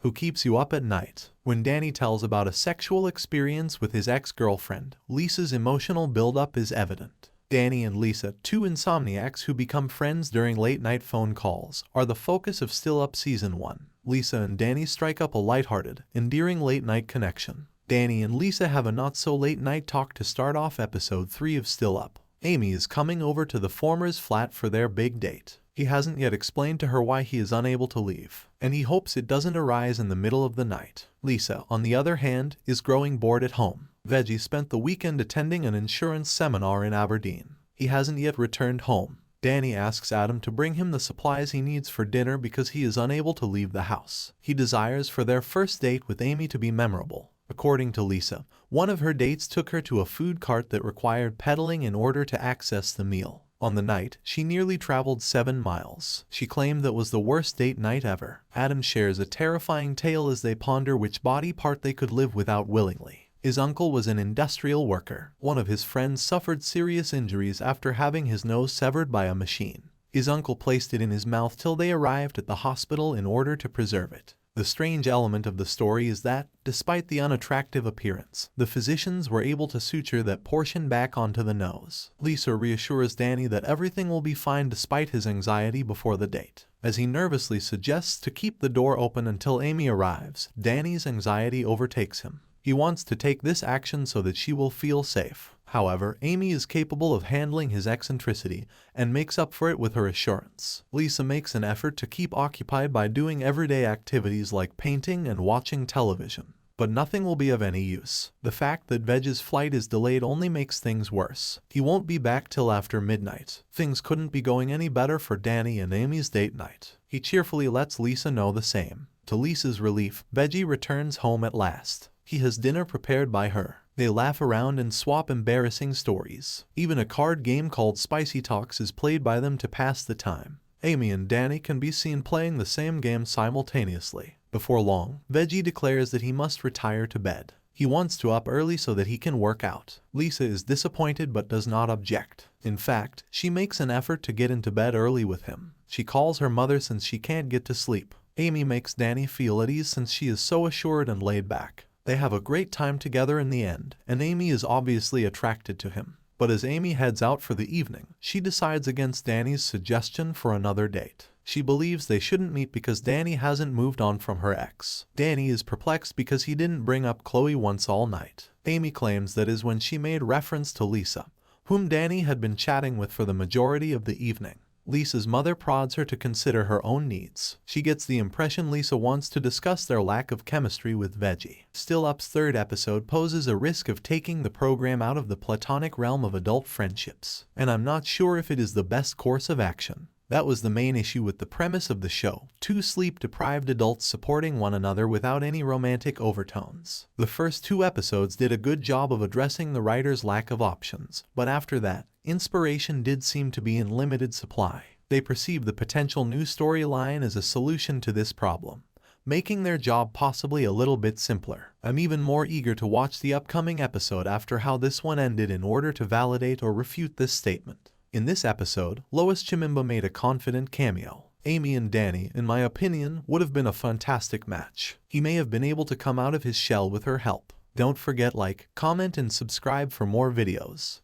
who keeps you up at night. When Danny tells about a sexual experience with his ex-girlfriend, Lisa's emotional buildup is evident. Danny and Lisa, two insomniacs who become friends during late-night phone calls, are the focus of Still Up Season 1. Lisa and Danny strike up a lighthearted, endearing late-night connection. Danny and Lisa have a not-so-late-night talk to start off Episode 3 of Still Up. Amy is coming over to the former's flat for their big date. He hasn't yet explained to her why he is unable to leave, and he hopes it doesn't arise in the middle of the night. Lisa, on the other hand, is growing bored at home. Veggie spent the weekend attending an insurance seminar in Aberdeen. He hasn't yet returned home. Danny asks Adam to bring him the supplies he needs for dinner because he is unable to leave the house. He desires for their first date with Amy to be memorable. According to Lisa, one of her dates took her to a food cart that required pedaling in order to access the meal. On the night, she nearly traveled 7 miles. She claimed that was the worst date night ever. Adam shares a terrifying tale as they ponder which body part they could live without willingly. His uncle was an industrial worker. One of his friends suffered serious injuries after having his nose severed by a machine. His uncle placed it in his mouth till they arrived at the hospital in order to preserve it. The strange element of the story is that, despite the unattractive appearance, the physicians were able to suture that portion back onto the nose. Lisa reassures Danny that everything will be fine despite his anxiety before the date. As he nervously suggests to keep the door open until Amy arrives, Danny's anxiety overtakes him. He wants to take this action so that she will feel safe. However, Amy is capable of handling his eccentricity and makes up for it with her assurance. Lisa makes an effort to keep occupied by doing everyday activities like painting and watching television. But nothing will be of any use. The fact that Veggie's flight is delayed only makes things worse. He won't be back till after midnight. Things couldn't be going any better for Danny and Amy's date night. He cheerfully lets Lisa know the same. To Lisa's relief, Veggie returns home at last. He has dinner prepared by her. They laugh around and swap embarrassing stories. Even a card game called Spicy Talks is played by them to pass the time. Amy and Danny can be seen playing the same game simultaneously. Before long, Veggie declares that he must retire to bed. He wants to up early so that he can work out. Lisa is disappointed but does not object. In fact, she makes an effort to get into bed early with him. She calls her mother since she can't get to sleep. Amy makes Danny feel at ease since she is so assured and laid back. They have a great time together in the end, and Amy is obviously attracted to him. But as Amy heads out for the evening, she decides against Danny's suggestion for another date. She believes they shouldn't meet because Danny hasn't moved on from her ex. Danny is perplexed because he didn't bring up Chloe once all night. Amy claims that is when she made reference to Lisa, whom Danny had been chatting with for the majority of the evening. Lisa's mother prods her to consider her own needs. She gets the impression Lisa wants to discuss their lack of chemistry with Veggie. Still Up's 3rd episode poses a risk of taking the program out of the platonic realm of adult friendships, and I'm not sure if it is the best course of action. That was the main issue with the premise of the show, 2 sleep-deprived adults supporting one another without any romantic overtones. The first 2 episodes did a good job of addressing the writer's lack of options, but after that, inspiration did seem to be in limited supply. They perceive the potential new storyline as a solution to this problem, making their job possibly a little bit simpler. I'm even more eager to watch the upcoming episode after how this one ended in order to validate or refute this statement. In this episode, Lois Chimimba made a confident cameo. Amy and Danny, in my opinion, would have been a fantastic match. He may have been able to come out of his shell with her help. Don't forget like, comment and subscribe for more videos.